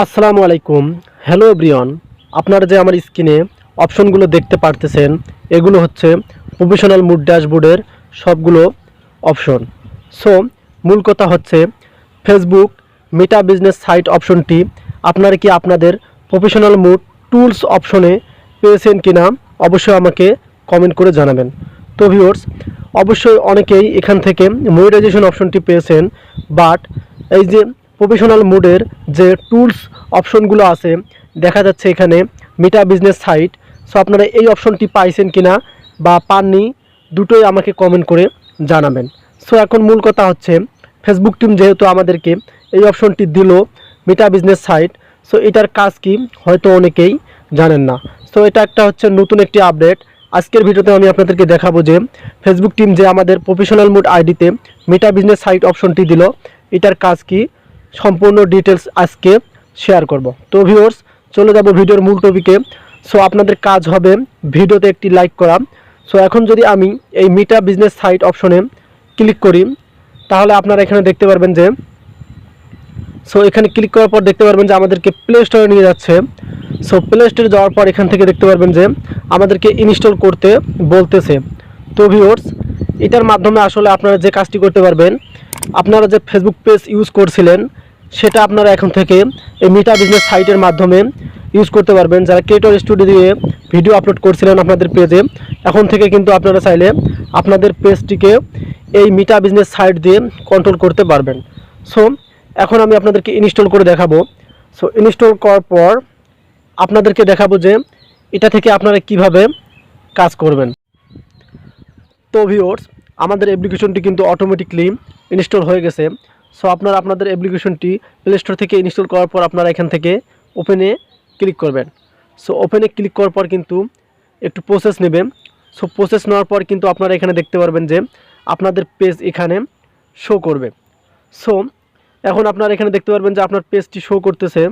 আসসালামু আলাইকুম। Hello everyone, আপনারা যে আমার স্ক্রিনে অপশনগুলো দেখতে পারতেছেন এগুলো হচ্ছে প্রফেশনাল মুড ড্যাশবোর্ডের সবগুলো অপশন। সো মূল কথা হচ্ছে ফেসবুক মেটা বিজনেস সাইট অপশনটি আপনারা কি আপনাদের প্রফেশনাল মুড টুলস অপশনে পেয়েছেন কিনা অবশ্যই আমাকে কমেন্ট করে জানাবেন। তো ভিউয়ার্স, অবশ্যই অনেকেই এখান থেকে মনিটাইজেশন অপশনটি পেয়েছেন, বাট এই যে প্রফেশনাল মোডের যে টুলস অপশনগুলো আছে দেখা যাচ্ছে এখানে মেটা বিজনেস সাইট। সো আপনারা এই অপশনটি পাইছেন কিনা বা পাননি দুটোই আমাকে কমেন্ট করে জানাবেন। সো এখন মূল কথা হচ্ছে ফেসবুক টিম যেহেতু আমাদেরকে এই অপশনটি দিল মেটা বিজনেস সাইট, সো এটার কাজ কি হয়তো অনেকেই জানেন না। সো এটা একটা হচ্ছে নতুন একটি আপডেট। আজকের ভিডিওতে আমি আপনাদেরকে দেখাবো যে ফেসবুক টিম যে আমাদের প্রফেশনাল মোড আইডিতে মেটা বিজনেস সাইট অপশনটি দিল এটার কাজ কি সম্পূর্ণ ডিটেলস আজকে শেয়ার করব। তো ভিউয়ার্স, চলে যাব ভিডিওর মূল টপিকে। সো আপনাদের কাজ হবে ভিডিওতে একটি লাইক করা। সো এখন যদি আমি এই মেটা বিজনেস সাইট অপশনে ক্লিক করি তাহলে আপনারা এখানে দেখতে পারবেন যে এখানে ক্লিক করার পর দেখতে পারবেন যে আমাদেরকে প্লে স্টোরে নিয়ে যাচ্ছে। সো প্লে স্টোরে যাওয়ার পর এখান থেকে দেখতে পারবেন যে আমাদেরকে ইনস্টল করতে বলতেছে। তো ভিউয়ার্স, এটার মাধ্যমে আসলে আপনারা যে কাজটি করতে পারবেন, আপনারা যে ফেসবুক পেজ ইউজ করছিলেন সেটা আপনারা এখন থেকে এই মেটা বিজনেস সাইটের মাধ্যমে ইউজ করতে পারবেন। যারা ক্রিয়েটর স্টুডিও দিয়ে ভিডিও আপলোড করছিলেন আপনাদের পেজে, এখন থেকে কিন্তু আপনারা চাইলে আপনাদের পেজটিকে এই মেটা বিজনেস সাইট দিয়ে কন্ট্রোল করতে পারবেন। সো এখন আমি আপনাদেরকে ইনস্টল করে দেখাবো। সো ইনস্টল করার পর আপনাদেরকে দেখাবো যে এটা থেকে আপনারা কিভাবে কাজ করবেন। তো ভিউয়ার্স, আমাদের অ্যাপ্লিকেশনটি কিন্তু অটোমেটিকলি ইনস্টল হয়ে গেছে। সো আপনারা আপনাদের অ্যাপ্লিকেশনটি প্লে স্টোর থেকে ইনস্টল করার পর আপনারা এখান থেকে ওপেনে ক্লিক করবেন। সো ওপেনে ক্লিক করার পর কিন্তু একটু প্রসেস নেবে। সো প্রসেস নেওয়ার পর কিন্তু আপনারা এখানে দেখতে পারবেন যে আপনাদের পেজ এখানে শো করবে। সো এখন আপনারা এখানে দেখতে পারবেন যে আপনার পেজটি শো করতেছে।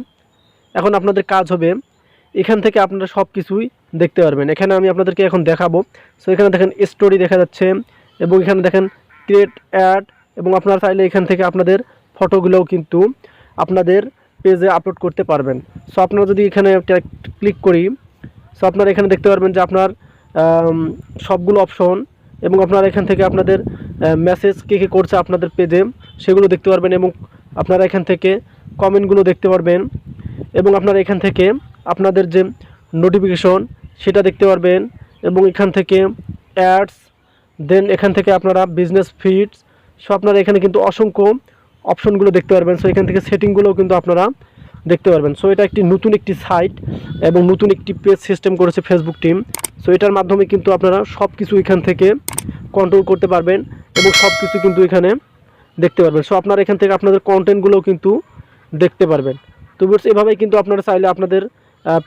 এখন আপনাদের কাজ হবে এখান থেকে আপনারা সব কিছুই দেখতে পারবেন। এখানে আমি আপনাদেরকে এখন দেখাবো। সো এখানে দেখেন স্টোরি দেখা যাচ্ছে এবং এখানে দেখেন ক্রিয়েট অ্যাড, এবং আপনারা চাইলে এখান থেকে আপনাদের ফটোগুলোও কিন্তু আপনাদের পেজে আপলোড করতে পারবেন। সো আপনারা যদি এখানে ক্লিক করি, সো আপনারা এখানে দেখতে পারবেন যে আপনার সবগুলো অপশন, এবং আপনারা এখান থেকে আপনাদের মেসেজ কে কে করছে আপনাদের পেজে সেগুলো দেখতে পারবেন, এবং আপনারা এখান থেকে কমেন্টগুলো দেখতে পারবেন, এবং আপনারা এখান থেকে আপনাদের যে নোটিফিকেশন সেটা দেখতে পারবেন, এবং এখান থেকে অ্যাডস, দেন এখান থেকে আপনারা বিজনেস ফিডস। সো আপনারা এখানে কিন্তু অসংখ্য অপশনগুলো দেখতে পারবেন। সো এখান থেকে সেটিংগুলোও কিন্তু আপনারা দেখতে পারবেন। সো এটা একটি নতুন একটি সাইট এবং নতুন একটি পেজ সিস্টেম করেছে ফেসবুক টিম। সো এটার মাধ্যমে কিন্তু আপনারা সব কিছু এখান থেকে কন্ট্রোল করতে পারবেন এবং সব কিছু কিন্তু এখানে দেখতে পারবেন। সো আপনারা এখান থেকে আপনাদের কন্টেন্টগুলোও কিন্তু দেখতে পারবেন। তো ভিউয়ার্স, এভাবেই কিন্তু আপনারা চাইলে আপনাদের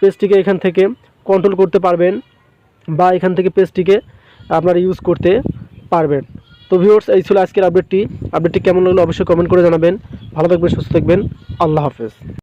পেজটিকে এখান থেকে কন্ট্রোল করতে পারবেন বা এখান থেকে পেজটিকে আপনারা ইউজ করতে পারবেন। তো ভিউয়ার্স, এই ছিল আজকের আপডেটটি কেমন লাগলো অবশ্যই কমেন্ট করে জানাবেন। ভালো থাকবেন, সুস্থ থাকবেন। আল্লাহ হাফেজ।